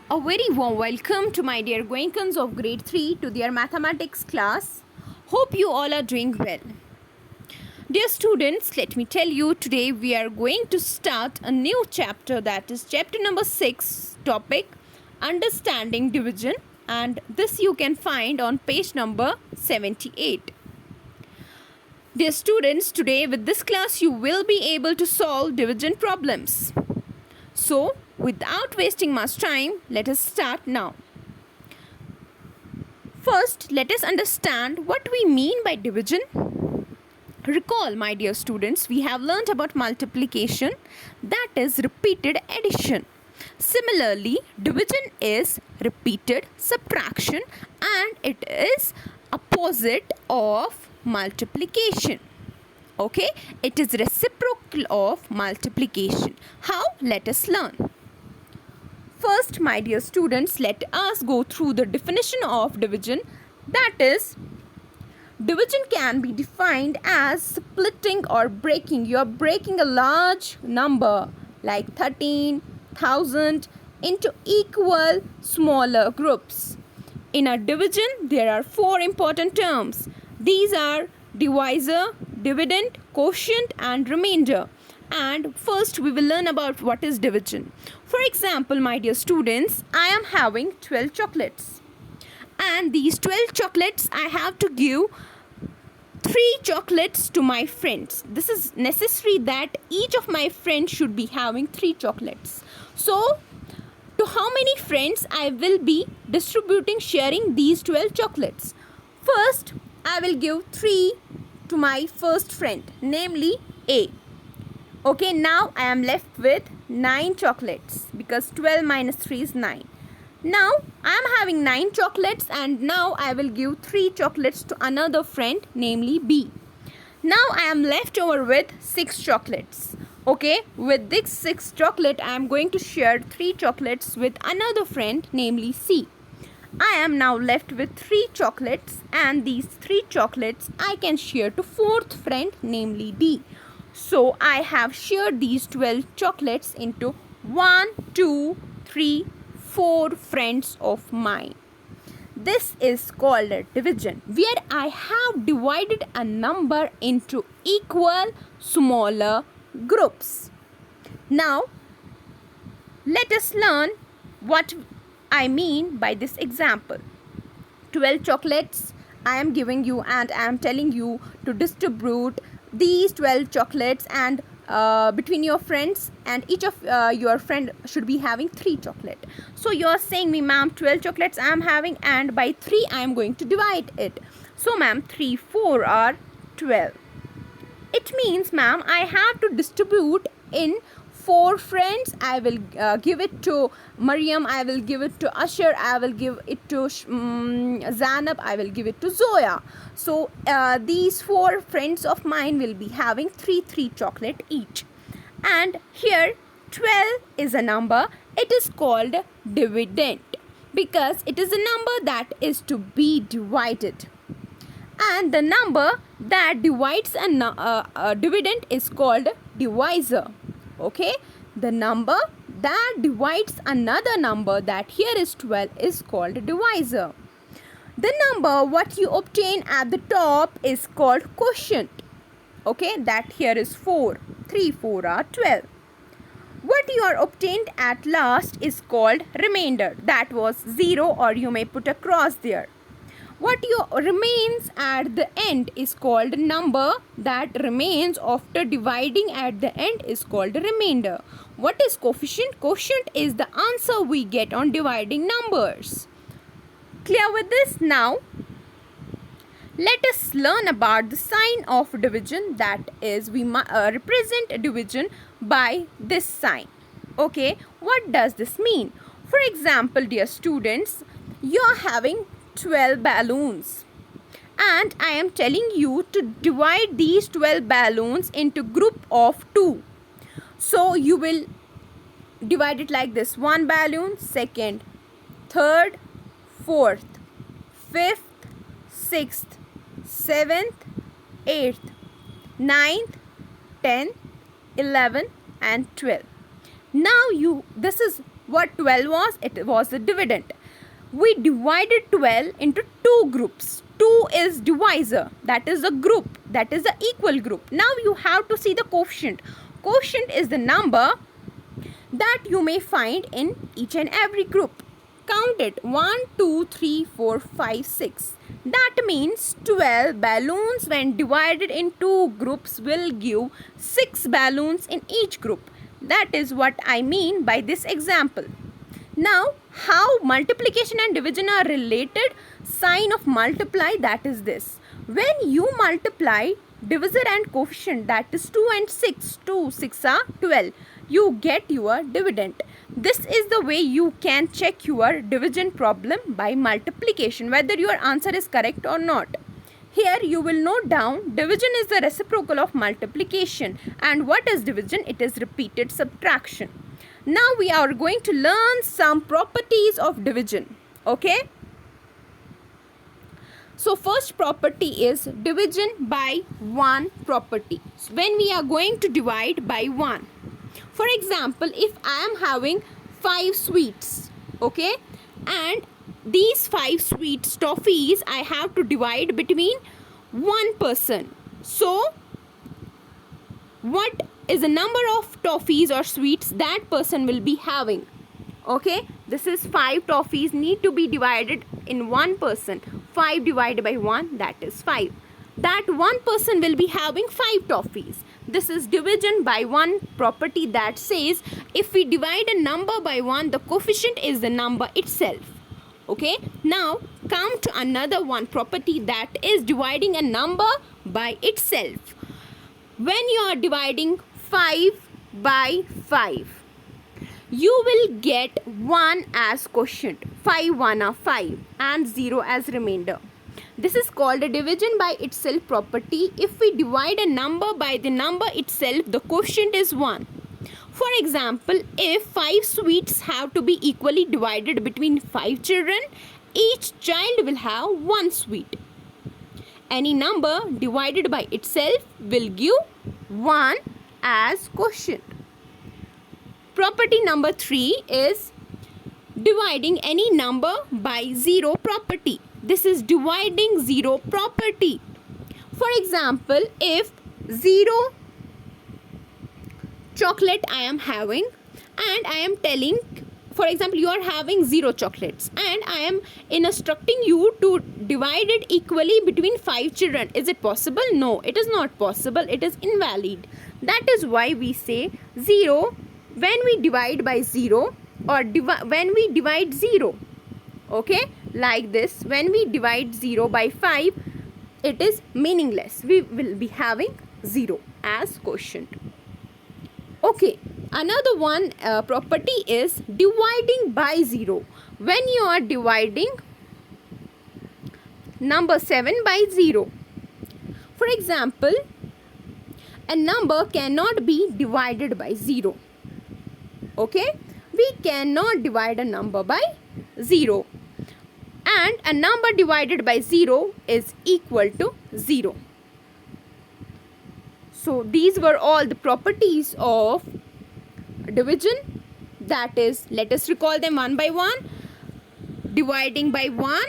A very warm welcome to my dear Goenkans of grade 3 to their mathematics class. Hope you all are doing well. Dear students, let me tell you today we are going to start a new chapter, that is chapter number 6, topic Understanding Division, and this you can find on page number 78. Dear students, today with this class you will be able to solve division problems. So, without wasting much time, let us start now. First, let us understand what we mean by division. Recall, my dear students, we have learnt about multiplication, that is repeated addition. Similarly, division is repeated subtraction and it is opposite of multiplication. Okay, it is reciprocal of multiplication. How? Let us learn. First, my dear students, let us go through the definition of division. That is, division can be defined as splitting or breaking. You are breaking a large number like 13,000 into equal smaller groups. In a division, there are four important terms. These are divisor, dividend, quotient and remainder. And first we will learn about what is division. For example, my dear students, I am having 12 chocolates. And these 12 chocolates I have to give 3 chocolates to my friends. This is necessary that each of my friends should be having 3 chocolates. So, to how many friends I will be sharing these 12 chocolates? First, I will give 3 to my first friend, namely A. Okay, now I am left with 9 chocolates because 12 minus 3 is 9. Now I am having 9 chocolates and now I will give 3 chocolates to another friend, namely B. Now I am left over with 6 chocolates. Okay, with this 6 chocolate I am going to share 3 chocolates with another friend, namely C. I am now left with 3 chocolates and these 3 chocolates I can share to fourth friend, namely D. So I have shared these 12 chocolates into 1, 2, 3, 4 friends of mine. This is called a division, where I have divided a number into equal smaller groups. Now, let us learn what I mean by this example. 12 chocolates I am giving you and I am telling you to distribute these 12 chocolates and between your friends, and each of your friend should be having 3 chocolate. So you are saying me, ma'am, 12 chocolates I am having and by 3 I am going to divide it. So ma'am, 3 4 are 12. It means, ma'am, I have to distribute in 4 friends. I will give it to Mariam, I will give it to Asher, I will give it to Zanab, I will give it to Zoya. So these 4 friends of mine will be having 3 chocolate each. And here 12 is a number. It is called dividend because it is a number that is to be divided. And the number that divides a dividend is called divisor. Okay, the number that divides another number, that here is 12, is called divisor. The number what you obtain at the top is called quotient. Okay, that here is 4. 3 4 are 12. What you are obtained at last is called remainder. That was 0, or you may put a cross there. What remains at the end is called number that remains after dividing at the end is called remainder. What is quotient? Quotient is the answer we get on dividing numbers. Clear with this? Now, let us learn about the sign of division. That is, we represent division by this sign. Okay, what does this mean? For example, dear students, you are having 12 balloons and I am telling you to divide these 12 balloons into group of 2. So you will divide it like this: 1 balloon, second, third, fourth, fifth, sixth, 7th, 8th, 9th, 10th, 11th and 12th. Now this is What 12 was? It was the dividend. We divided 12 into two groups. 2 is divisor, that is a group, that is the equal group. Now you have to see the quotient. Quotient is the number that you may find in each and every group. Count it. 1, 2, 3, 4, 5, 6. That means 12 balloons when divided in two groups will give 6 balloons in each group. That is what I mean by this example. Now, how multiplication and division are related? Sign of multiply, that is this. When you multiply divisor and coefficient, that is 2 and 6, 2, 6 are 12, you get your dividend. This is the way you can check your division problem by multiplication, whether your answer is correct or not. Here you will note down division is the reciprocal of multiplication. And what is division? It is repeated subtraction. Now we are going to learn some properties of division. Okay. So first property is division by 1 property. So when we are going to divide by 1. For example, if I am having 5 sweets, okay, and these 5 sweets toffees I have to divide between one person. So what is the number of toffees or sweets that person will be having? Okay, this is 5 toffees need to be divided in one person. 5 divided by 1, that is 5. That one person will be having 5 toffees. This is division by 1 property that says if we divide a number by 1, the coefficient is the number itself. Okay, now come to another one property that is dividing a number by itself. When you are dividing 5 by 5, you will get 1 as quotient. 5 1 are 5 and 0 as remainder. This is called a division by itself property. If we divide a number by the number itself, the quotient is 1. For example, if 5 sweets have to be equally divided between 5 children, each child will have 1 sweet. Any number divided by itself will give 1 as quotient. Property number 3 is dividing any number by 0 property. This is dividing 0 property. For example, if 0 chocolate I am having and I am telling, for example, you are having 0 chocolates and I am instructing you to divide it equally between 5 children. Is it possible? No, it is not possible. It is invalid. That is why we say 0 when we divide by 0 or when we divide 0. Okay, like this, when we divide 0 by 5, it is meaningless. We will be having 0 as quotient. Okay, another one property is dividing by 0. When you are dividing number 7 by 0, for example, a number cannot be divided by 0. Okay, we cannot divide a number by 0. And a number divided by 0 is equal to 0. So these were all the properties of division. That is, let us recall them one by one. Dividing by 1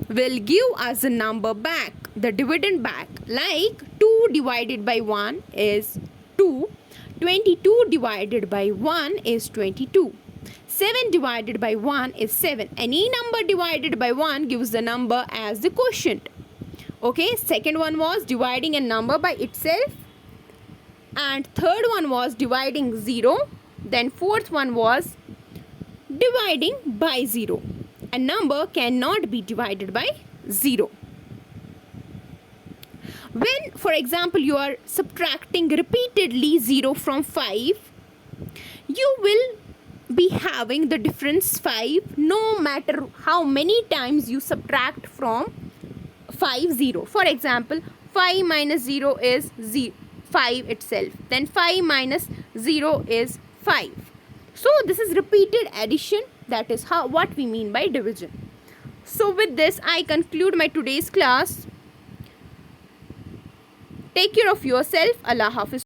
will give us a number back, the dividend back. Like 2 divided by 1 is 2. 22 divided by 1 is 22. 7 divided by 1 is 7. Any number divided by 1 gives the number as the quotient. Okay, second one was dividing a number by itself. And third one was dividing 0. Then fourth one was dividing by 0. A number cannot be divided by 0. When, for example, you are subtracting repeatedly 0 from 5, you will be having the difference 5 no matter how many times you subtract from 5 0. For example, 5 minus 0 is 5 itself. Then 5 minus 0 is 5. So this is repeated addition. That is what we mean by division. So with this, I conclude my today's class. Take care of yourself. Allah Hafiz.